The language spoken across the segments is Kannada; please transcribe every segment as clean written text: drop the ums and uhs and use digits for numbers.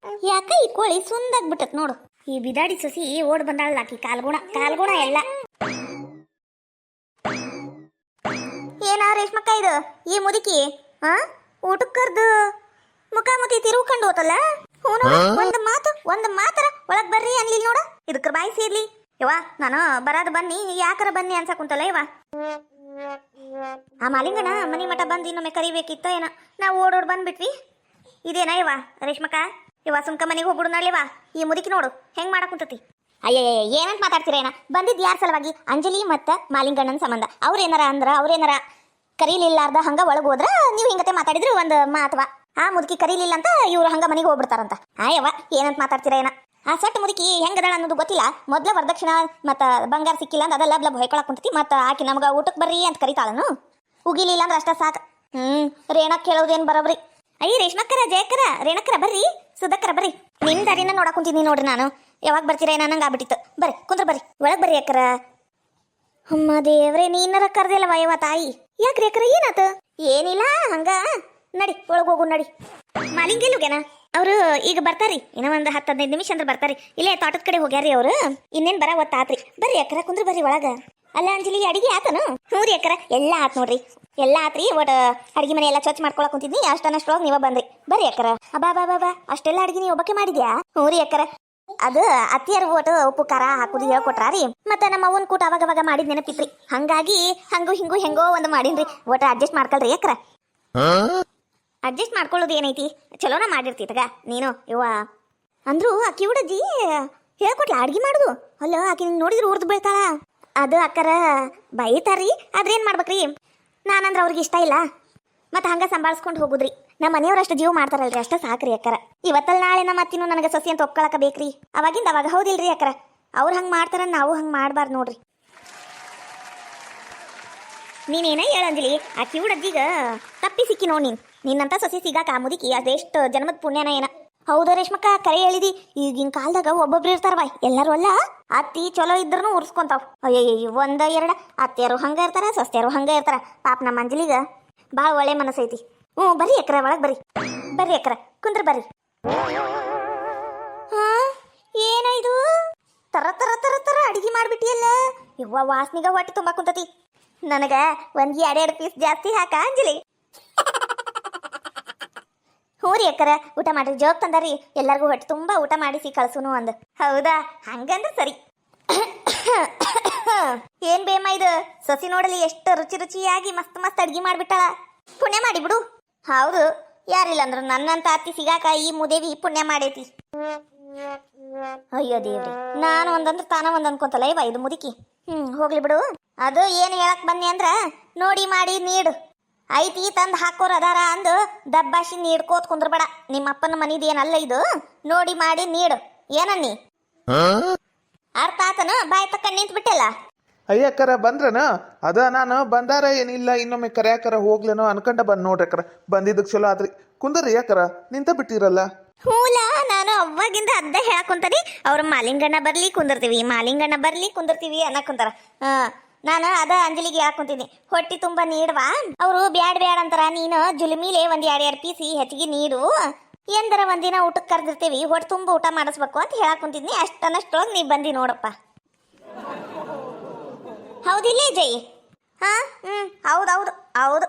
ಯಾಕ ಈ ಕೋಳಿ ಸುಂದಾಗ್ಬಿಟ್ಟತ್ ನೋಡು. ಈ ಬಿದಾಡಿ ಸೊಸಿ ಓಡ್ ಬಂದಾಳಲ್ಲ ಆಕಿ ಕಾಲ್ಗುಣ ಎಲ್ಲ. ಏನ ರೇಷ್ಮಕ್ಕ ಇದು ಈ ಮುದುಕಿ ಊಟಕ್ಕೆ ಕರ್ದು ಮುಖಾಮುಖಿ ತಿರುಗ್ಕೊಂಡು ಹೋತಲ್ಲ. ಒಂದು ಮಾತರ ಒಳಗ್ ಬರ್ರಿ ಅನ್ಲಿಲ್ ನೋಡ. ಇದಕ್ಕೆ ಬಾಯಿ ಸೇರ್ಲಿ ಯವ್ವ. ನಾನು ಬರಾದ ಬನ್ನಿ ಯಾಕರ ಬನ್ನಿ ಅನ್ಸಕುಂತಲ್ಲ ಯವ್ವ. ಆ ಮಾಲಿಂಗನ ಮನಿ ಮಠ ಬಂದು ಇನ್ನೊಮ್ಮೆ ಕರಿಬೇಕಿತ್ತ ಏನ. ನಾವು ಓಡೋಡ್ ಬಂದ್ಬಿಟ್ವಿ. ಇದೇನ ಯವ್ವ ರೇಷ್ಮಕ್ಕ? ಯವ್ವ ಸುಮ್ಕ ಮನೆಗೆ ಹೋಗ್ಬಿಡು ನಳ್ಳಿವಾ. ಈ ಮುದುಕಿ ನೋಡು ಹೆಂಗ್ ಮಾಡಕುಂತತಿ. ಅಯ್ಯ ಏನಂತ ಮಾತಾಡ್ತೀರೇನ? ಬಂದಿದ್ ಯಾರ ಸಲುವಾಗಿ? ಅಂಜಲಿ ಮತ್ತ ಮಾಲಿಂಗಣ್ಣನ ಸಂಬಂಧ. ಅವ್ರೇನಾರ ಕರೀಲಿಲ್ಲಾರ್ದ ಹಂಗ ಒಳಗ್ ಹೋದ್ರ ನೀವು ಹಿಂಗತೆ ಮಾತಾಡಿದ್ರು ಒಂದ್ ಮಾತವ. ಆ ಮುದುಕಿ ಕರೀಲಿಲ್ಲ ಅಂತ ಇವ್ರು ಹಂಗ ಮನೆಗೆ ಹೋಗ್ಬಿಡ್ತಾರಂತ. ಯವ್ವ ಏನಂತ ಮಾತಾಡ್ತೀರೇನ? ಆ ಸೊಟ್ಟ ಮುದುಕಿ ಹೆಂಗದಾಳ ಅನ್ನೋದು ಗೊತ್ತಿಲ್ಲ. ಮೊದ್ಲ ವರದಕ್ಷಿಣ ಮತ್ತ ಬಂಗಾರ ಸಿಕ್ಕಿಲ್ಲ ಅಂತ ಅದೆಲ್ಲ ಬ್ಲಬ್ ಹೊಯ್ಕೊಳಕ್ ಕುಂತತಿ. ಮತ್ತ ಆಕಿ ನಮ್ಗ ಊಟಕ್ಕೆ ಬರ್ರಿ ಅಂತ ಕರಿತಾಳನು. ಉಗಿಲಿಲ್ಲ ಅಂದ್ರೆ ಅಷ್ಟ ಸಾಕ. ರೇಣಕ್ ಕೇಳೋದೇನ್ ಬರೋಬ್ರಿ. ಅಯ್ಯ ರೇಷ್ಮಕ್ಕರ ಜಯಕ್ಕರ ರೇಣಕ್ಕರ ಬರ್ರಿ, ಸುಧಕ್ಕರ ಬರ್ರಿ. ನಿನ್ ದಾರಿನ ನೋಡಕ್ ಕುಂತಿದ್ನಿ ನೋಡ್ರಿ ನಾನು. ಯಾವಾಗ ಬರ್ತೀರ ನಂಗೆ ಆಗ್ಬಿಟ್ಟಿತ್ತು. ಬರ್ರಿ ಕುಂದ್ರ ಬರ್ರಿ ಒಳಗ್ ಬರ್ರಿ ಅಕ್ಕರ. ಅಮ್ಮ ದೇವ್ರೆ ನೀನರ ಕರ್ದಿಲ್ಲವ ಯವ್ವ ತಾಯಿ. ಯಾಕ್ರಿ ಅಕ್ಕರ ಏನಾತ? ಏನಿಲ್ಲ ಹಂಗ ನಡಿ ಒಳಗ್ ಹೋಗು ನಡಿ. ಮಾಲಿಂಗೆಲ್ಲುಗೇನ ಅವ್ರು ಈಗ ಬರ್ತಾರಿ. ಇನ್ನೂ ಒಂದು 10-15 ನಿಮಿಷ ಅಂದ್ರೆ ಬರ್ತಾರಿ. ಇಲ್ಲೇ ತೋಟದ ಕಡೆ ಹೋಗ್ಯಾರಿ ಅವ್ರು. ಇನ್ನೇನ್ ಬರ ಒತ್ತಾತ್ರಿ. ಬರ್ರಿ ಅಕ್ಕರ ಕುಂದ್ರ ಬರ್ರಿ ಒಳಗ. ಅಲ್ಲ ಅಂಜಲಿ ಅಡಿಗೆ ಆತನು? ಹ್ಞೂ ರೀ ಅಕ್ಕರ ಎಲ್ಲ ಆತ್ ನೋಡ್ರಿ. ಎಲ್ಲ ಆತ್ರಿ. ಒಟ್ಟು ಅಡಿಗೆ ಮನೆ ಎಲ್ಲ ಸ್ವಚ್ಛ ಮಾಡ್ಕೊಳಕ್ ಕುಂತಿದ್ನಿ. ಅಷ್ಟೊಳಗೆ ನೀವ ಬಂದ್ರಿ. ಬರ್ರಿ ಅಕ್ಕರ. ಬಾ ಅಷ್ಟೆಲ್ಲ ಅಡಿಗೆ ನೀವು ಒಬ್ಬಕ್ಕೆ ಮಾಡಿದ್ಯಾ? ಹ್ಞೂ ರೀ ಅಕ್ಕರ. ಅದು ಅತ್ತಿಯರ್ ಒಟ್ಟು ಉಪ್ಪು ಖಾರ ಹಾಕುದು ಹೇಳ್ಕೊಟ್ರಾರಿ. ಮತ್ತೆ ನಮ್ಮ ಅವನ್ ಕೂಟ ಅವಾಗ ಮಾಡಿದ್ ನೆನಪಿತ್ರಿ. ಹಂಗಾಗಿ ಹಂಗೂ ಹೆಂಗೋ ಒಂದು ಮಾಡೀನ್ರಿ. ಒಟ್ಟು ಅಡ್ಜಸ್ಟ್ ಮಾಡ್ಕೊಳ್ರಿ ಅಕ್ಕರ. ಅಡ್ಜಸ್ಟ್ ಮಾಡ್ಕೊಳ್ಳೋದು ಏನೈತಿ, ಚಲೋನ ಮಾಡಿರ್ತಿತಗ ನೀನು ಇವ ಅಂದ್ರು. ಆಕಿ ಹುಡುಗಿ ಹೇಳ್ಕೊಟ್ಲ ಅಡ್ಗೆ ಮಾಡುದು. ಅಲ್ಲ ಆಕಿ ನೋಡಿದ್ರು ಉರ್ದು ಬೀಳ್ತಾಳ. ಅದು ಅಕ್ಕರ ಬೈತಾರಿ. ಆದ್ರೆ ಏನ್ ಮಾಡ್ಬೇಕ್ರಿ? ನಾನಂದ್ರ ಅವ್ರಿಗೆ ಇಷ್ಟ ಇಲ್ಲ. ಮತ್ತೆ ಹಂಗ ಸಂಭಾಳಿಸ್ಕೊಂಡು ಹೋಗುದ್ರಿ. ನಮ್ಮ ಮನೆಯವ್ರಷ್ಟು ಜೀವ ಮಾಡ್ತಾರಲ್ರಿ, ಅಷ್ಟ ಸಾಕ್ರಿ ಅಕ್ಕರ. ಇವತ್ತಲ್ಲಿ ನಾಳೆ ನಮ್ಮ ಅತ್ತಿನೂ ನನಗೆ ಸಸಿ ಅಂತ ಒಪ್ಕೊಳಕ ಬೇಕ್ರಿ. ಅವಾಗಿಂದ ಅವಾಗ ಹೌದಿಲ್ರಿ ಅಕ್ಕರ? ಅವ್ರು ಹಂಗೆ ಮಾಡ್ತಾರ, ನಾವು ಹಂಗೆ ಮಾಡಬಾರ್ದು ನೋಡ್ರಿ. ನೀನೇನ ಹೇಳಂಜಲಿ ಆ ಕಿವುಡಜ್ಜಿಗ ತಪ್ಪಿ ಸಿಕ್ಕಿ ನೋಡಿ. ನಿನ್ನಂತ ಸಸಿ ಸಿಗಾಕ ಆ ಮುದುಕಿ ಅದೆಷ್ಟು ಜನ್ಮದ ಪುಣ್ಯನ ಏನ. ಹೌದ ರೇಷ್ಮಕ್ಕ ಕರೆ ಹೇಳಿದಿ. ಈಗಿನ ಕಾಲದಾಗ ಒಬ್ಬೊಬ್ರು ಇರ್ತಾರವ, ಎಲ್ಲರೂ ಅಲ್ಲ. ಅತ್ತಿ ಚಲೋ ಇದ್ರೂ ಉರ್ಸ್ಕೊಂತಾವ್. ಅಯ್ಯಯ್ಯ 1-2 ಅತ್ತಿಯರು ಹಂಗ ಇರ್ತಾರ, ಸಸ್ತಿಯರು ಹಂಗ ಇರ್ತಾರ. ಪಾಪ ನಮ್ಮ ಅಂಜಲಿಗ ಭಾಳ ಒಳ್ಳೆ ಮನಸ್ಸೈತಿ. ಬರ್ರಿ ಅಕ್ರ ಒಳಗ್ ಬರ್ರಿ ಅಕ್ರ ಕುಂದ್ರ ಬರ್ರಿ. ಏನಾಯ್ತು? ತರ ಅಡಿಗೆ ಮಾಡ್ಬಿಟ್ಟಿಯಲ್ಲ ಇವ್ವ. ವಾಸನಿಗ ಹೊಟ್ಟೆ ತುಂಬಾ ಕುಂತತಿ. ನನಗ 1-2 ಪೀಸ್ ಜಾಸ್ತಿ ಹಾಕ ಅಂಜಲಿ. ಹ್ಞೂ ರೀ ಅಕ್ಕರ ಊಟ ಮಾಡ್ರಿ. ಜೋಗ್ ತಂದಾರಿ. ಎಲ್ಲರಿಗೂ ಹೊಟ್ಟೆ ತುಂಬಾ ಊಟ ಮಾಡಿಸಿ ಕಳ್ಸುನು ಅಂದ್. ಹೌದಾ? ಹಂಗಂದ್ರೆ ಸರಿ. ಏನ್ ಬೇಮ ಇದು ಸಸಿ ನೋಡಲಿ ಎಷ್ಟು ರುಚಿಯಾಗಿ ಮಸ್ತ್ ಅಡ್ಗೆ ಮಾಡ್ಬಿಟ್ಟಾಳ. ಪುಣ್ಯ ಮಾಡಿ ಬಿಡು. ಹೌದು, ಯಾರಿಲ್ಲ ಅಂದ್ರು ನನ್ನಂತ ಅತ್ತಿ ಸಿಗಾಕ ಈ ಮುದೇವಿ ಪುಣ್ಯ ಮಾಡೈತಿ. ಅಯ್ಯೋ ದೇವ್ರಿ, ನಾನು ಒಂದಂದ್ರೆ ತಾನ ಒಂದ್ ಅನ್ಕೊಂತಲ್ಲ ಇವ ಇದು ಮುದುಕಿ. ಹೋಗ್ಲಿ ಬಿಡು. ಅದು ಏನು ಹೇಳಕ್ ಬನ್ನಿ ಅಂದ್ರ ನೋಡಿ ಮಾಡಿ ನೀಡು. ಐತಿ ತಂದು ಹಾಕೋರ್ ಅದಾರ ಅಂದು ದಬ್ಬಾಶಿ ನೀಡ್ಕೋತ್ ಕುಂದ್ರಬೇಡ. ನಿಮ್ಮ ಅಪ್ಪನ ಮನಿದ ಏನಲ್ಲ ಇದು. ನೋಡಿ ಮಾಡಿ ನೀಡು. ಏನನ್ನಿ ಅರ್ಥ ಆತನ? ಬಾಯ್ ತಕ್ಕ ನಿಂತ್ ಬಿಟ್ಟಲ್ಲ. ಅಯ್ಯಕ್ಕರ ಬಂದ್ರನ? ಅದ ನಾನು ಬಂದಾರ ಏನಿಲ್ಲ ಇನ್ನೊಮ್ಮೆ ಕರೆಯಾಕರ ಹೋಗ್ಲೇನೋ ಅನ್ಕೊಂಡ ಬಂದ್ ನೋಡ್ರಿ ಅಕ್ಕರ. ಬಂದಿದ್ದಕ್ಕೆ ಚಲೋ ಆದ್ರಿ. ಕುಂದರ್ರಿ ಯಾಕರ ನಿಂತ ಬಿಟ್ಟಿರಲ್ಲ. ಹೂಲ ನಾನು ಅವಾಗಿಂದ ಅದ್ದ ಹೇಳಕೊಂತಾರಿ. ಅವ್ರ ಮಾಲಿಂಗಣ್ಣ ಬರ್ಲಿ ಕುಂದರ್ತೀವಿ ಅನ್ನಕುಂತಾರ. ನಾನು ಅದ ಅಂಜಲಿಗೆ ಹೇಳಕೊಂತೀನಿ. ಹೊಟ್ಟಿ ತುಂಬಾ ನೀಡ್ವಾ. ಅವರು ಬ್ಯಾಡ್ ಅಂತಾರ. ನೀನು ಜುಲುಮಿಲೆ 1-2 ಪೀಸಿ ಹೆಚ್ಚಿಗೆ ನೀಡು. ಎಂದರ ಒಂದಿನ ಊಟಕ್ಕೆ ಕರೆದಿರ್ತೀವಿ, ಹೊಟ್ಟೆ ತುಂಬ ಊಟ ಮಾಡಿಸ್ಬೇಕು ಅಂತ ಹೇಳಕೊಂತಿದ್ನಿ. ಅಷ್ಟೊಳಗೆ ನೀ ಬಂದಿ ನೋಡಪ್ಪ. ಹೌದಿಲ್ಲ ಜೈ? ಹೌದು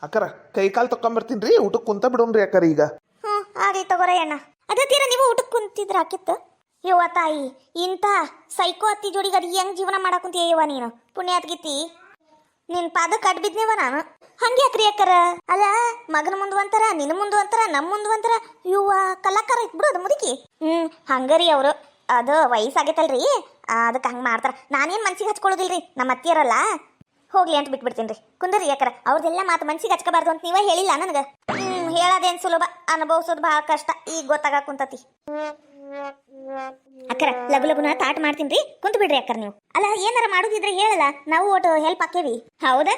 ಅಕ್ಕರ ಕೈ ಕಾಲು ತಕೊಂಬರ್ತೀನಿ. ಊಟಕ್ಕೆ ಕುಂತ ಬಿಡೋನ್ರಿ ಅಕ್ಕರ ಈಗ. ಆಗಲಿ ತಗೋರ ಅಣ್ಣ. ಅದತ್ತೀರ ನೀವು ಊಟಕ್ಕೆ ಕುಂತಿದ್ರ ಆಕಿತ್ತು. ಯವ್ವ ತಾಯಿ, ಇಂಥ ಸೈಕೋ ಅತ್ತಿ ಜೋಡಿಗೆ ಅದು ಹೆಂಗ್ ಜೀವನ ಮಾಡಾಕುಂತೀಯವ್ವ ನೀನು? ಪುಣ್ಯಾತ್ಗಿತ್ತಿ ನಿನ್ ಪಾದಕ್ಕೆ ಅಡ್ಬಿದ್ನೇವ ನಾನು. ಹಂಗೆ ಯಾಕ್ರಿ ಅಕ್ಕರ? ಅಲ್ಲ ಮಗನ ಮುಂದೆ ಒಂಥರ, ನಿನ್ನ ಮುಂದೆ ಒಂಥರ, ನಮ್ಮ ಮುಂದೆ ಒಂಥರ. ಇವ್ವ ಕಲಾಕಾರ ಐತ್ ಬಿಡು ಅದು ಮುದುಕಿ. ಹಂಗರಿ ಅವರು. ಅದು ವಯಸ್ಸಾಗೈತಲ್ರಿ, ಅದಕ್ಕೆ ಹಂಗೆ ಮಾಡ್ತಾರ. ನಾನೇನು ಮನ್ಸಿಗೆ ಹಚ್ಕೊಳ್ಳೋದಿಲ್ರಿ. ನಮ್ಮ ಅತ್ತಿಯರಲ್ಲ ಹೋಗ್ಲಿ ಅಂತ ಬಿಟ್ಬಿಡ್ತೀನಿ ರೀ. ಕುಂದ್ರಿ ಯಾಕರ ಅವ್ರದ್ದೆಲ್ಲ ಮಾತು ಮನ್ಸಿಗೆ ಹಚ್ಕೋಬಾರ್ದು ಅಂತ ನೀವೇ ಹೇಳಿಲ್ಲ ನನಗೆ. ಹೇಳೋದೇನು ಸುಲಭ, ಅನುಭವಿಸೋದು ಭಾಳ ಕಷ್ಟ. ಈಗ ಗೊತ್ತಾಗ ಕುಂತತಿ. ಅಕ್ಕರ ಲಗುನ ತಾಟ್ ಮಾಡ್ತೀನಿ ರೀ. ಕುಂತ್ ಬಿಡ್ರಿ ಅಕ್ಕರ ನೀವು. ಅಲ್ಲ ಏನಾರ ಮಾಡೋದಿದ್ರೆ ಹೇಳಲ್ಲ, ನಾವು ಒಟ್ಟು ಹೆಲ್ಪ್ ಹಾಕೇವಿ. ಹೌದಾ?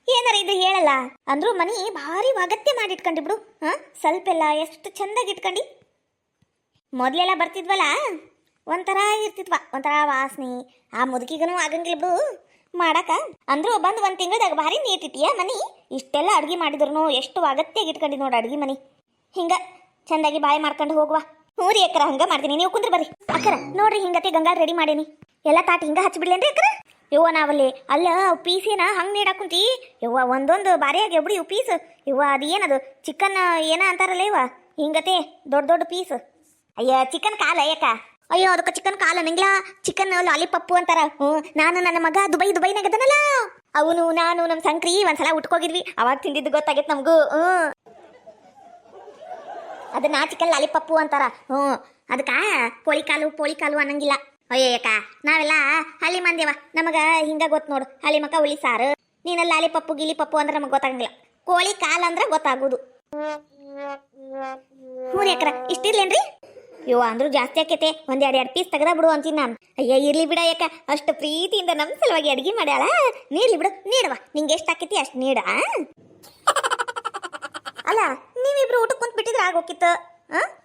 ಏನಾರ ಇದ್ರೆ ಹೇಳಲ್ಲ ಅಂದ್ರು ಮನಿ ಭಾರಿ ಅಗತ್ಯ ಮಾಡಿಟ್ಕೊಂಡಿ ಬಿಡು. ಸ್ವಲ್ಪ ಎಲ್ಲ ಎಷ್ಟು ಚಂದಾಗಿ ಇಟ್ಕೊಂಡಿ. ಮೊದ್ಲೆಲ್ಲ ಬರ್ತಿದ್ವಲ್ಲ ಒಂಥರ ಇರ್ತಿದ್ವ, ಒಂಥರ ವಾಸನೆ. ಆ ಮುದುಕಿಗನು ಆಗಂಗಿಲ್ಲ ಬಿಡು ಮಾಡಾಕ. ಅಂದ್ರು ಬಂದು 1 ತಿಂಗಳದಾಗ ಭಾರಿ ನೀಟಿಟ್ಟಿಯ ಮನಿ. ಇಷ್ಟೆಲ್ಲ ಅಡ್ಗೆ ಮಾಡಿದ್ರು ಎಷ್ಟು ಅಗತ್ಯಾಗಿ ಇಟ್ಕೊಂಡಿ ನೋಡು ಅಡ್ಗೆ ಮನಿ. ಹಿಂಗ ಚಂದಾಗಿ ಬಾಯಿ ಮಾಡ್ಕೊಂಡು ಹೋಗುವ. ಹ್ಞೂ ರೀ ಅಕ್ಕರ ಹಂಗ ಮಾಡ್ತೀನಿ, ನೀವು ಕುಂದ್ರ ಬರ್ರಿ. ಅಕ್ಕರ ನೋಡ್ರಿ ಹಿಂಗತಿ ಗಂಗಾಳ ರೆಡಿ ಮಾಡೇನಿ. ಎಲ್ಲ ತಾಟ್ ಹಿಂಗ ಹಚ್ಬಿಡ್ಲೇನ್ರಿ ಅಕ್ಕರ? ಯವ್ವ ನಾವಲ್ಲಿ ಅಲ್ಲ ಪೀಸಿನ ಹಂಗೆ ನೀಡಾಕ್ ಕುಂತಿ ಯವ್ವ, ಒಂದೊಂದು ಬಾರಿ ಆಗ್ಯಾವ ಬಿಡಿ ಇವು ಪೀಸ್. ಯವ್ವ ಅದು ಏನದು ಚಿಕನ್ ಏನ ಅಂತಾರಲ್ಲ ಇವ ಹಿಂಗತೆ ದೊಡ್ಡ ದೊಡ್ಡ ಪೀಸ್. ಅಯ್ಯ ಚಿಕನ್ ಕಾಲ ಯಾಕ? ಅಯ್ಯೋ ಅದಕ್ಕೆ ಚಿಕನ್ ಕಾಲ ನಂಗಿಲ್ಲ, ಚಿಕನ್ ಲಾಲಿಪಪ್ಪು ಅಂತಾರ. ನಾನು ನನ್ನ ಮಗ ದುಬೈನಾಗದನಲ್ಲ, ಅವನು ನಾನು ನಮ್ಮ ಸಂಕ್ರಿ ಒಂದ್ಸಲ ಉಟ್ಕೋಗಿದ್ವಿ, ಅವಾಗ ತಿಂದಿದ್ದು ಗೊತ್ತಾಗೈತೆ ನಮಗೂ. ಅದನ್ನ ಚಿಕನ್ ಲಾಲಿಪಪ್ಪು ಅಂತಾರ. ಅದಕ್ಕ ಪೋಳಿ ಕಾಲು ಅನ್ನಂಗಿಲ್ಲ. ಅಯ್ಯಕ್ಕ ನಾವೆಲ್ಲ ಹಳ್ಳಿ ಮಂದಿಯವ, ನಮಗ ಹಿಂಗ ಗೊತ್ತು ನೋಡು, ಹಳ್ಳಿ ಮಕ್ಕ ಉಳಿ ಸಾರು. ನೀನ ಲಾಲಿಪಪ್ಪು ಗಿಲಿಪಪ್ಪು ಅಂದ್ರೆ ನಮಗೆ ಗೊತ್ತಾಗಂಗಿಲ್ಲ, ಕೋಳಿ ಕಾಲು ಅಂದ್ರೆ ಗೊತ್ತಾಗೋದು. ಹ್ಞೂ ರೀ ಅಕ್ರ ಇಷ್ಟಿರ್ಲೇನ್ರಿ? ಇವ ಅಂದ್ರೂ ಜಾಸ್ತಿ ಆಕೈತೆ, ಒಂದ್ ಎರಡು ಪೀಸ್ ತೆಗ್ದ ಬಿಡು ಅಂತೀನಿ ನಾನು. ಅಯ್ಯ ಇರ್ಲಿ ಬಿಡ ಯಾಕ, ಅಷ್ಟು ಪ್ರೀತಿಯಿಂದ ನಮ್ಮ ಸಲುವಾಗಿ ಅಡಿಗೆ ಮಾಡ್ಯಾಳ. ನೀರ್ಲಿ ಬಿಡು, ನೀಡವ ನಿಂಗೆ ಎಷ್ಟು ಆಕೈತಿ ಅಷ್ಟು ನೀಡ. ಅಲ್ಲ ನೀವಿಬ್ರು ಊಟಕ್ಕೆ ಕುಂತ್ ಬಿಟ್ಟಿದ್ರೆ ಆಗೋಕಿತ್ತು.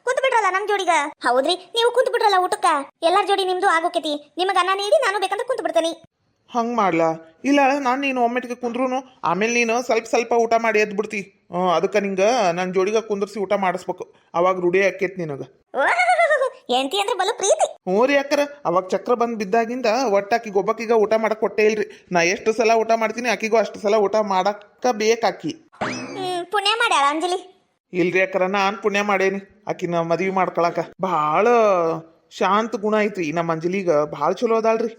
ಕುಂತ್ ಬಿಡ್ರಲ್ಲ ನಮ್ ಜೋಡಿಗ. ಹೌದ್ರಿ, ನೀವು ಕುಂತ್ ಬಿಡ್ರಲ್ಲ ಊಟಕ್ಕ. ಎಲ್ಲಾರ ಜೋಡಿ ನಿಮ್ದು ಆಗೋಕೈತಿ. ನಿಮಗ ಅನ್ನ ನೀಡಿ ನಾನು ಬೇಕಂತ ಕುಂತ್ ಬಿಡ್ತೇನೆ. ಹಂಗೆ ಮಾಡ್ಲಾ? ಇಲ್ಲ ನಾನು ನೀನು ಒಮ್ಮೆಟ್ಟಿಗೆ ಕುಂದ್ರೂ ಆಮೇಲೆ ನೀನು ಸ್ವಲ್ಪ ಊಟ ಮಾಡಿ ಎದ್ದು ಬಿಡ್ತಿ. ಅದಕ್ಕೆ ನಿಂಗೆ ನನ್ನ ಜೋಡಿಗೆ ಕುಂದರ್ಸಿ ಊಟ ಮಾಡಿಸ್ಬೇಕು, ಅವಾಗ ರೂಢಿ ಆಕೇತಿ ನಿನಗೆ. ಎಂಟಿ ಅಂದ್ರೆ ಬಲು ಪ್ರೀತಿ. ಹ್ಞೂ ರೀ ಅಕ್ಕರ, ಅವಾಗ ಚಕ್ರ ಬಂದು ಬಿದ್ದಾಗಿಂದ ಒಟ್ಟಾಕಿಗೆ ಒಬ್ಬಕ್ಕಿಗ ಊಟ ಮಾಡಕ್ ಕೊಟ್ಟೇ ಇಲ್ರಿ. ನಾ ಎಷ್ಟು ಸಲ ಊಟ ಮಾಡ್ತೀನಿ ಆಕಿಗೂ ಅಷ್ಟು ಸಲ ಊಟ ಮಾಡಕ್ಕ ಬೇಕಾಕಿ. ಪುಣ್ಯ ಮಾಡ್ಯಾಳ ಅಂಜಲಿ. ಇಲ್ರಿ ಅಕ್ಕರ, ನಾನು ಪುಣ್ಯ ಮಾಡೇನಿ ಆಕಿನ ಮದ್ವಿ ಮಾಡ್ಕೊಳಕ. ಭಾಳ ಶಾಂತ ಗುಣ ಐತ್ರಿ ನಮ್ಮ ಅಂಜಲಿಗ, ಭಾಳ ಚಲೋ ಅದಾಳ್ರಿ.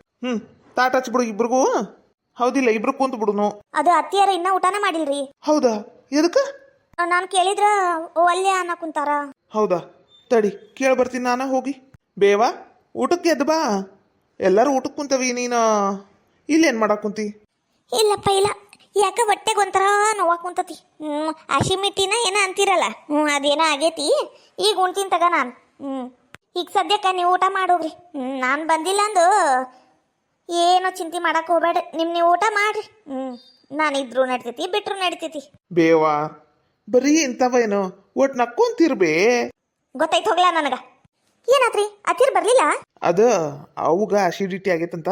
ತಾಟ ಹಚ್ಬಿಡು ಇಬ್ರಿಗೂ. ಹೌದಿಲ್ಲ, ಇಬ್ರು ಕುಂತ ಬಿಡುನು. ಅದು ಅತ್ತಿಯಾರ ಇನ್ನ ಊಟನ ಮಾಡಿಲ್ರಿ. ಹೌದಾ? ಎದಕ್ಕ? ನಾನು ಕೇಳಿದ್ರ ಒಲ್ಲೆ ಅನ್ನ ಕುಂತಾರ. ಹೌದಾ? ತಡಿ ಕೇಳಿ ಬರ್ತೀನಿ ನಾನು ಹೋಗಿ. ಬೇವಾ ಊಟಕ್ಕೆ ಎದ್ದು ಬಾ, ಎಲ್ಲರೂ ಊಟಕ್ಕೆ ಕುಂತವಿ, ನೀನು ಇಲ್ಲೇನು ಮಾಡಕ್ ಕುಂತಿ? ಇಲ್ಲಪ್ಪ ಇಲ್ಲ, ಯಾಕ ಹೊಟ್ಟೆಗೆ ಒಂಥರ ನೋವಾಕ್ ಕುಂತತಿ. ಹಸಿಮಿಟ್ಟಿನ ಏನ ಅಂತೀರಲ್ಲ, ಅದೇನ ಆಗೇತಿ. ಈಗ ಉಣ್ತೀನಿ ತಗ ನಾನು. ಈಗ ಸದ್ಯಕ್ಕೆ ನೀವು ಊಟ ಮಾಡೋಗ್ರಿ. ನಾನು ಬಂದಿಲ್ಲ ಅಂದು ಏನೋ ಚಿಂತೆ ಮಾಡಕ್ ಹೋಗ್ಬೇಡ. ನೀವು ಊಟ ಮಾಡ್ರಿ. ನಾನಿದ್ರು ನಡಿತೈತಿ, ಬಿಟ್ರು ನಡಿತೈತಿ. ಬೇವಾ ಬರೀ ಇಂಥವೇನು ಒಟ್ಟು ನಕ್ಕೊಂತಿರ್ಬೇ. ಗೊತ್ತಾಯ್ತು ಹೋಗ್ಲಾ ನನಗ. ಏನಾತ್ರಿ ಅತ್ತಿರ್ ಬರ್ಲಿಲ್ಲ? ಅದ ಅವುಗ ಅಸಿಡಿಟಿ ಆಗೈತಂತ,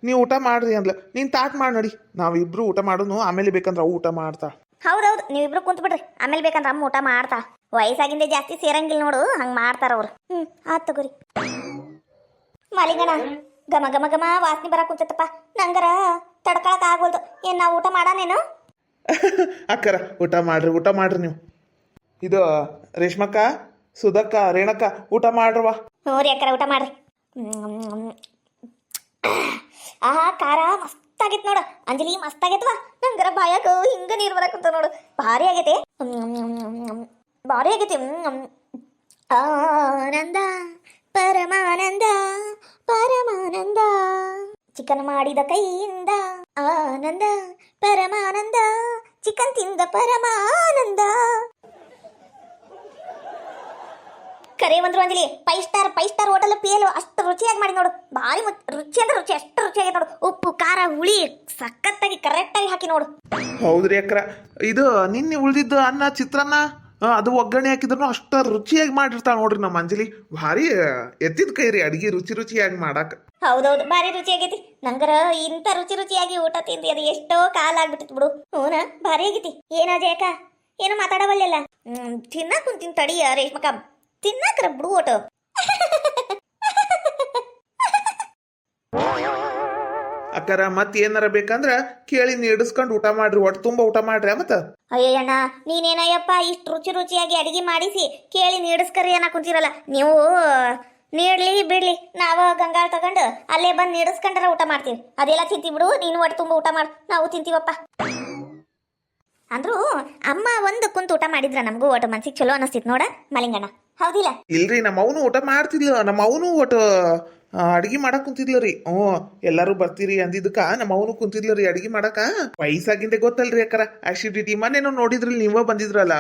ನೀವು ಊಟ ಮಾಡ್ರಿ ಅಂದ್ಲ. ನೀನ್ ತಾಟ್ ಮಾಡಿ ನಡಿ, ನಾವಿಬ್ರು ಊಟ ಮಾಡೋನು, ಆಮೇಲೆ ಬೇಕಂದ್ರೆ ಅವು ಊಟ ಮಾಡ್ತಾ. ಹೌದೌದು, ನೀವಿಬ್ರು ಕುಂತ್ ಬಿಡ್ರಿ, ಆಮೇಲೆ ಬೇಕಂದ್ರೆ ಅಮ್ಮ ಊಟ ಮಾಡ್ತಾ. ವಯಸ್ಸಾಗಿಂದೆ ಜಾಸ್ತಿ ಸೇರಂಗಿಲ್ಲ ನೋಡು, ಹಂಗ ಮಾಡ್ತಾರ ಅವ್ರು. ಆತ್ ತಗೋರಿ. ಮಾಲಿಂಗಣ ಗಮ ಗಮ ಗಮ ವಾಸನೆ ಬರಾಕ್ ಕುಂತೈತಪ್ಪ, ನಂಗರ ತಡ್ಕೊಳಕ್ ಆಗೋಲ್ದು. ಏನ್ ನಾವು ಊಟ ಮಾಡಾನೇನು? ಅಕ್ಕರ ಊಟ ಮಾಡ್ರಿ ನೀವು. ಇದು ರೇಷ್ಮಕ್ಕ, ಸುಧಕ್ಕ, ರೇಣಕ್ಕ ಊಟ ಮಾಡ್ರವಾ. ಹ್ಞೂ ರೀ ಅಕ್ಕರ ಊಟ ಮಾಡ್ರಿ. ಆಹಾ ಖಾರ ಮಸ್ತ್ ಆಗೈತೆ ನೋಡು ಅಂಜಲಿ, ಮಸ್ತ್ ಆಗೈತವಾ. ನಂಗರ ಬಾಯಾಗ ಹಿಂಗ ನೀರು ಬರಾಕಂತ ನೋಡು, ಭಾರಿ ಆಗೈತೆ, ಭಾರಿ ಆಗೈತಿ. ಆನಂದ ಪರಮಾನಂದ ಪರಮಾನಂದ, ಚಿಕನ್ ಮಾಡಿದ ಕೈಯಿಂದ ಆನಂದ ಪರಮಾನಂದ, ಚಿಕನ್ ತಿಂದ ಪರಮಾನಂದ. ಕರೆ ಒಂದ್ರು ಅಂಜಲಿ, ಫೈವ್ ಸ್ಟಾರ್ ಹೋಟೆಲ್ ಪಿಯಲು ಅಷ್ಟು ರುಚಿಯಾಗಿ ಮಾಡಿ ನೋಡು. ಭಾರಿ ರುಚಿ ಅಂದ್ರೆ ರುಚಿ, ಅಷ್ಟು ರುಚಿಯಾಗಿ ನೋಡು. ಉಪ್ಪು ಖಾರ ಹುಳಿ ಸಖತ್ತಾಗಿ ಕರೆಕ್ಟಾಗಿ ಹಾಕಿ ನೋಡು. ಹೌದ್ರಿ ಅಕ್ರ, ಇದು ನಿನ್ನೆ ಉಳ್ದಿದ್ದು ಅನ್ನ ಚಿತ್ರಾನ್ನ, ಅದು ಒಗ್ಗರಣೆ ಹಾಕಿದ್ರು ಅಷ್ಟ ರುಚಿಯಾಗಿ ಮಾಡಿರ್ತಾಳ ನೋಡ್ರಿ ನಮ್ಮ ಅಂಜಲಿ. ಭಾರಿ ಎತ್ತಿದ ಕೈ ರೀ ಅಡಿಗೆ ರುಚಿಯಾಗಿ ಮಾಡಾಕ. ಹೌದೌದು, ಭಾರಿ ರುಚಿಯಾಗೈತಿ. ನಂಗರ ಇಂಥ ರುಚಿಯಾಗಿ ಊಟ ತಿಂದಿ ಅದು ಎಷ್ಟೋ ಕಾಲ ಆಗ್ಬಿಟ್ಟಿತ್ತು ಬಿಡು. ಹೂನ ಭಾರಿ ಆಗೈತಿ. ಏನೋ ಜಯಕ ಏನೋ ಮಾತಾಡವಲ್ಲ. ತಿನ್ನಕ್ ಕುಂತೀನಿ ತಡಿಯ ರೇಷ್ಮಕ, ತಿನ್ನಾಕ್ರ ಬಿಡು ಓಟು. ಅಕ್ಕರ ಮತ್ ಏನಾರ ಬೇಕಂದ್ರ ಕೇಳಿ ನೀಡಿಸ್ಕೊಂಡು ಊಟ ಮಾಡ್ರಿ, ಒಟ್ಟು ತುಂಬ ಊಟ ಮಾಡ್ರಿ. ಮತ್ತ ಅಯ್ಯಣ್ಣ ನೀನೇನಯ್ಯಪ್ಪ ಇಷ್ಟು ರುಚಿಯಾಗಿ ಅಡಿಗೆ ಮಾಡಿಸಿ ಕೇಳಿ ನೀಡಿಸ್ಕರಿ ಅನ್ನ ಕುಂತಿರಲ್ಲ ನೀವು. ನೀಡ್ಲಿ ಬಿಡ್ಲಿ, ನಾವು ಗಂಗಾಳ ತಗೊಂಡು ಅಲ್ಲೇ ಬಂದು ನೀಡಿಸ್ಕೊಂಡ್ರ ಊಟ ಮಾಡ್ತೀವಿ. ಅದೆಲ್ಲ ತಿಂತೀವಿ ಬಿಡು, ನೀನು ಒಟ್ಟು ತುಂಬ ಊಟ ಮಾಡು, ನಾವು ತಿಂತೀವಪ್ಪ. ಅಂದ್ರು ಅಮ್ಮ ಒಂದು ಕುಂತು ಊಟ ಮಾಡಿದ್ರ ನಮಗೂ ಒಟ್ಟು ಮನ್ಸಿಗೆ ಚಲೋ ಅನಿಸ್ತಿತ್ತು ನೋಡ ಮಲಿಂಗಣ್ಣ, ಹೌದಿಲ್ಲ? ಇಲ್ರಿ, ನಮ್ಮ ಅವನು ಊಟ ಮಾಡ್ತಿದ್ಲ, ನಮ್ಮ ಅವನು ಒಟ್ಟು ಅಡಿಗೆ ಮಾಡಕ್ ಕುಂತಿದ್ಲರಿ. ಎಲ್ಲಾರು ಬರ್ತೀರಿ ಅಂದಿದ್ದಕ್ಕ ನಮ್ಮ ಅವನು ಕುಂತಿದ್ಲರಿ ಅಡಿಗೆ ಮಾಡಕ. ವಯಸ್ಸಾಗಿಂದೆ ಗೊತ್ತಲ್ರಿ ಅಕ್ಕರ, ಆಸಿಡಿಟಿ ಮೊನ್ನೆನೋ ನೋಡಿದ್ರಿ ನೀವ ಬಂದಿದ್ರಲ್ಲ.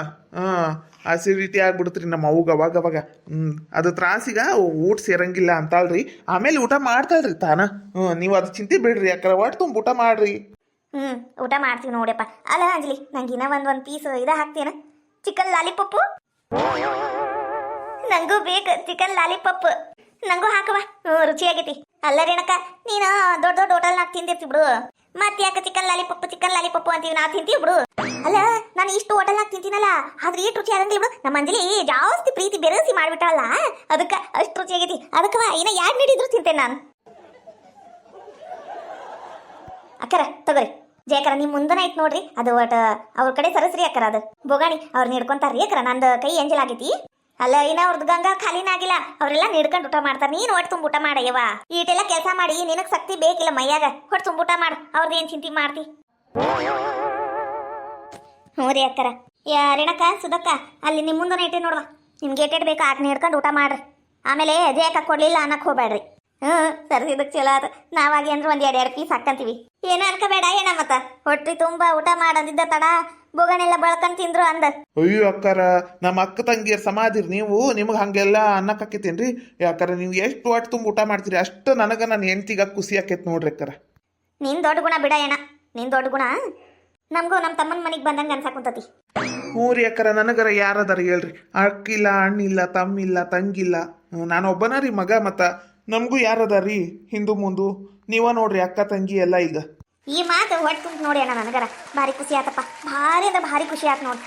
ಆಸಿಡಿಟಿ ಆಗ್ಬಿಡ್ತ್ರಿ ನಮ್ಮ ಅವ್ಗ ಅವಾಗ. ಅದು ತ್ರಾಸಿಗ ಊಟ ಸೇರಂಗಿಲ್ಲ ಅಂತಾಳ್ರಿ. ಆಮೇಲೆ ಊಟ ಮಾಡ್ತಾಳ್ರಿ ತಾನ. ನೀವು ಅದು ಚಿಂತೆ ಬಿಡ್ರಿ ಅಕ್ಕರ, ಒಟ್ಟು ತುಂಬ ಊಟ ಮಾಡ್ರಿ. ಊಟ ಮಾಡ್ತೀವಿ ನೋಡಪ್ಪ. ಅಲ್ಲ ಅಂಜಲಿ, ನಂಗೆ ಇನ್ನ ಒಂದ್ ಪೀಸ್ ಇದ ಹಾಕ್ತೇನ, ಚಿಕನ್ ಲಾಲಿಪಪ್ಪು. ನಂಗೂ ಬೇಕು ಚಿಕನ್ ಲಾಲಿಪಪ್, ನಂಗೂ ಹಾಕವ. ರುಚಿಯಾಗೈತಿ. ಅಲ್ಲ ರೇಣಕ್ಕ, ನೀನು ದೊಡ್ಡ ಹೋಟೆಲ್ನಾಗ ತಿಂದಿರ್ತಿ ಬಿಡು, ಮತ್ತೆ ಯಾಕೆ ಚಿಕನ್ ಲಾಲಿಪಪ್ಪು ಅಂತೀವಿ ನಾ ತಿಂತೀವಿ ಬಿಡು. ಅಲ್ಲ ನಾನು ಇಷ್ಟು ಹೋಟೆಲ್ನಾಗ ತಿಂತೀನಲ್ಲ ಆದ್ರೆ ಈ ರುಚಿ ಆಗಂಗಿಲ್ಲ ಬಿಡು. ನಮ್ಮ ಅಂಜಲಿ ಜಾಸ್ತಿ ಪ್ರೀತಿ ಬೆರೆಸಿ ಮಾಡ್ಬಿಟ್ಟಾಳಲ್ಲ ಅದಕ್ಕೆ ಅಷ್ಟು ರುಚಿ ಆಗೈತಿ. ಅದಕ್ಕವ ಇನ್ನ ಯಾರು ನೀಡಿದ್ರು ತಿಂತೇನೆ ನಾನು. ಅಕ್ಕರ ತಗೋರಿ ಜಯಕರ ನಿಮ್ ಮುಂದನ ಐತ್ ನೋಡ್ರಿ ಅದು ಒಟ ಅವ್ರ ಕಡೆ ಸರಸ್ರಿ ಅಕ್ಕರ ಅದು ಬೋಗಾಣಿ ಅವ್ರು ನೀಡ್ಕೊಂತಾರ್ರಿ ಅಕ್ಕರ ನಂದು ಕೈ ಎಂಜಲ್ ಆಗೈತಿ. ಅಲ್ಲ ಇನ್ನ ಅವ್ರದ್ದು ಗಂಗಾ ಖಾಲಿನ ಆಗಿಲ್ಲ, ಅವರೆಲ್ಲ ನೀಡ್ಕೊಂಡು ಊಟ ಮಾಡ್ತಾರ. ನೀನ್ ಹೊಟ್ಟೆ ತುಂಬ ಊಟ ಮಾಡಯ್ಯವ, ಈಟೆಲ್ಲ ಕೆಲಸ ಮಾಡಿ ನಿನಗ್ ಶಕ್ತಿ ಬೇಕಿಲ್ಲ ಮೈಯಾಗ, ಹೊಟ್ಟೆ ತುಂಬ ಊಟ ಮಾಡು. ಅವ್ರದ್ದು ಏನ್ ಚಿಂತೆ ಮಾಡ್ತಿ? ಹ್ಞೂ ರೀ ಅಕ್ಕರ. ರೇಣಕ್ಕ ಸುಧಕ್ಕ ಅಲ್ಲಿ ನಿಮ್ಮ ಮುಂದನ ಇಟ್ಟೆ ನೋಡುವ, ನಿಮ್ಗೆ ಏಟೇಟ್ ಬೇಕಾ ಆಟ ನೀಡ್ಕೊಂಡು ಊಟ ಮಾಡ್ರಿ. ಆಮೇಲೆ ಜಯಕ್ಕ ಕೊಡ್ಲಿಲ್ಲ ಅನ್ನಕ್ ಹೋಗ್ಬೇಡ್ರಿ. ಸರಿ ಇದಕ್ಕೆ ಚಲೋ ಆತ. ನಾವಾಗಿ ಅಂದ್ರೆ ಒಂದ್ ಎರಡು ಪೀಸ್ ಹಾಕಂತೀವಿ. ಏನು ಅನ್ಕೋಬೇಡ ಏನ ಮತ್ತ ಹೊಟ್ಟಿ ತುಂಬಾ ಊಟ ಮಾಡಂದಿದ್ದ ತಡ ಬೋಗನೆಲ್ಲ ಬಳಕಂಡ್ ತಿಂದ್ರು ಅಂದ. ಅಯ್ಯೋ ಅಕ್ಕಾರ, ನಮ್ಮ ಅಕ್ಕ ತಂಗಿಯರ್ ಸಮಾಧಿರ್ ನೀವು, ನಿಮಗೆ ಹಂಗೆಲ್ಲ ಅನ್ನಕ್ಕೆ ಹಾಕೈತೇನ್ರಿ? ಯಾಕಾರ ನೀವು ಎಷ್ಟು ಹೊಟ್ಟೆ ತುಂಬ ಊಟ ಮಾಡ್ತೀರಿ ಅಷ್ಟು ನನಗೆ ನನ್ನ ಹೆಂಡ್ತಿಗ ಖುಷಿ ಆಕೈತೆ ನೋಡ್ರಿ ಅಕ್ಕಾರ. ನಿನ್ ದೊಡ್ಡ ಗುಣ ಬಿಡ ಏನ, ನಿನ್ ದೊಡ್ಡ ಗುಣ ನಮಗೂ ನಮ್ಮ ತಮ್ಮನ ಮನೆಗೆ ಬಂದಂಗೆ ಅನ್ಸಾಕುಂತತಿ. ಹ್ಞೂ ರೀ ಅಕ್ಕರ, ನನಗರ ಯಾರದಾರ ಹೇಳ್ರಿ? ಅಕ್ಕಿಲ್ಲ, ಅಣ್ಣಿಲ್ಲ, ತಮ್ಮಿಲ್ಲ, ತಂಗಿಲ್ಲ, ನಾನು ಒಬ್ಬನ ರೀ ಮಗ. ಮತ್ತ ನಮಗೂ ಯಾರದಾರಿ ಹಿಂದು ಮುಂದು? ನೀವ ನೋಡ್ರಿ ಅಕ್ಕ ತಂಗಿ ಎಲ್ಲ ಈಗ. ಈ ಮಾತು ಹೊಟ್ಟೆ ತುಂಬ ನೋಡಿ ಅಣ್ಣ ನನಗರ ಭಾರಿ ಖುಷಿ ಆತಪ್ಪ, ಭಾರಿ ಅಂದ್ರೆ ಭಾರಿ ಖುಷಿ ಆಯ್ತು ನೋಡಿ.